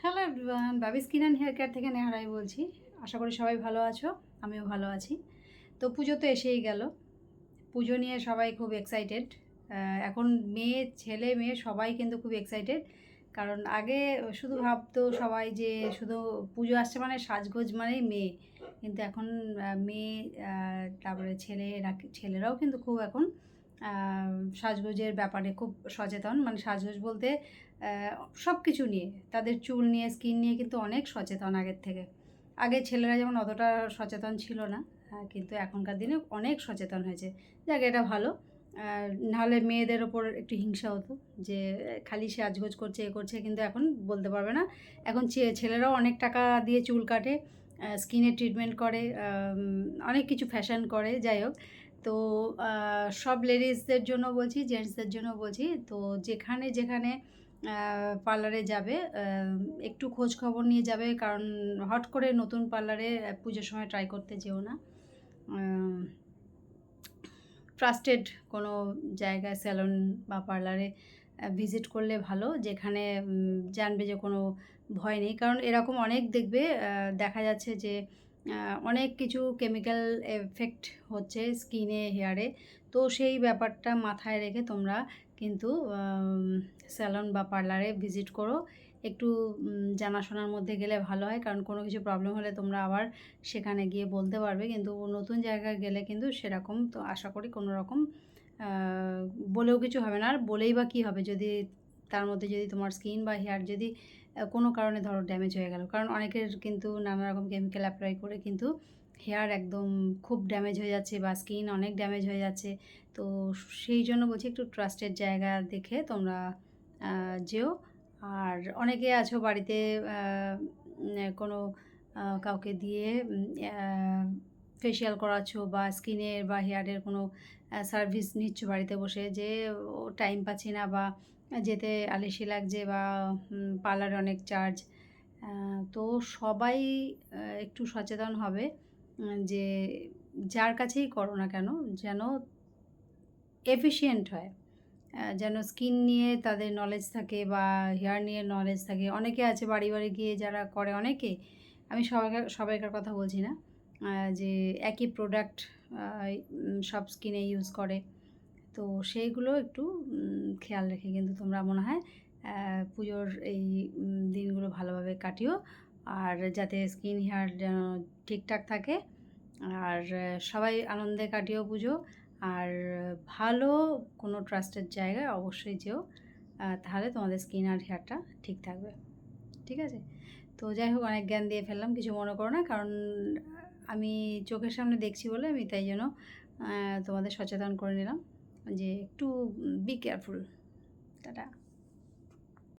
Hello everyone, বাবি skin and hair care থেকে নেহা রায় বলছি। আশা করি সবাই ভালো আছো, আমিও ভালো আছি। তো পুজো তো এসেই গেল। পুজো নিয়ে সবাই খুব এক্সাইটেড। এখন মেয়ে ছেলে মেয়ে সবাই কিন্তু খুব এক্সাইটেড। কারণ আগে শুধু ভাবতো সবাই যে শুধু পুজো আসছে মানে সাজগোজ মানেই মেয়ে, কিন্তু এখন মেয়ে তারপরে ছেলেরাও কিন্তু খুব এখন সাজগোজের ব্যাপারে খুব সচেতন। মানে সাজগোজ বলতে সব কিছু নিয়ে, তাদের চুল নিয়ে, স্কিন নিয়ে কিন্তু অনেক সচেতন আগের থেকে। আগে ছেলেরা যেমন অতটা সচেতন ছিল না, কিন্তু এখনকার দিনে অনেক সচেতন হয়েছে। যাক, এটা ভালো। নাহলে মেয়েদের ওপর একটু হিংসা হতো যে খালি সাজগোজ করছে, এ করছে, কিন্তু এখন বলতে পারবে না। এখন ছেলেরাও অনেক টাকা দিয়ে চুল কাটে, স্কিনের ট্রিটমেন্ট করে, অনেক কিছু ফ্যাশন করে। যাই হোক, তো সব লেডিসদের জন্য বলছি, জেন্টসদের জন্য বলছি, তো যেখানে যেখানে পার্লারে যাবে একটু খোঁজ খবর নিয়ে যাবে। কারণ হট করে নতুন পার্লারে পুজোর সময় ট্রাই করতে যেও না। ট্রাস্টেড কোনো জায়গায়, স্যালন বা পার্লারে ভিজিট করলে ভালো, যেখানে জানবে যে কোনো ভয় নেই। কারণ এরকম অনেক দেখবে, দেখা যাচ্ছে যে অনেক কিছু কেমিক্যাল এফেক্ট হচ্ছে স্কিনে, হেয়ারে। তো সেই ব্যাপারটা মাথায় রেখে তোমরা কিন্তু স্যালন বা পার্লারে ভিজিট করো। একটু জানাশোনার মধ্যে গেলে ভালো হয়, কারণ কোনো কিছু প্রবলেম হলে তোমরা আবার সেখানে গিয়ে বলতে পারবে। কিন্তু নতুন জায়গায় গেলে কিন্তু সেরকম তো আশা করি কোনো রকম বলেও কিছু হবে না। আর বলেই বা কী হবে যদি তার মধ্যে যদি তোমার স্কিন বা হেয়ার যদি কোনো কারণে ধরো ড্যামেজ হয়ে গেল। কারণ অনেকের কিন্তু নানা রকম কেমিক্যাল অ্যাপ্লাই করে কিন্তু হেয়ার একদম খুব ড্যামেজ হয়ে যাচ্ছে বা স্কিন অনেক ড্যামেজ হয়ে যাচ্ছে। তো সেই জন্য বলছি একটু ট্রাস্টেড জায়গা দেখে তোমরা যেও। আর অনেকে আছো বাড়িতে কোনো কাউকে দিয়ে ফেসিয়াল করাচ্ছো বা স্কিনের বা হেয়ারের কোনো সার্ভিস নিচ্ছ বাড়িতে বসে, যে ও টাইম পাচ্ছি না বা যেতে আলসি লাগছে বা পার্লারে অনেক চার্জ। তো সবাই একটু সচেতন হবে যে যার কাছেই করো না কেন যেন এফিশিয়েন্ট হয়, যেন স্কিন নিয়ে তাদের নলেজ থাকে বা হেয়ার নিয়ে নলেজ থাকে। অনেকে আছে বাড়ি বাড়ি গিয়ে যারা করে, অনেকে, আমি সবাইকার কথা বলছি না, যে একই প্রোডাক্ট সব স্কিনে ইউজ করে। তো সেইগুলো একটু খেয়াল রেখে কিন্তু তোমরা মনে হয় পুজোর এই দিনগুলো ভালোভাবে কাটিও। আর যাতে স্কিন হেয়ার যেন ঠিকঠাক থাকে, আর সবাই আনন্দে কাটিও পুজো। আর ভালো কোনো ট্রাস্টেড জায়গায় অবশ্যই যেও, তাহলে তোমাদের স্কিন আর হেয়ারটা ঠিক থাকবে। ঠিক আছে? তো যাই হোক, অনেক জ্ঞান দিয়ে ফেললাম, কিছু মনে করো না। কারণ আমি চোখের সামনে দেখছি বলে আমি তাই জন্য তোমাদের সচেতন করে নিলাম যে একটু বি কেয়ারফুল। টাটা।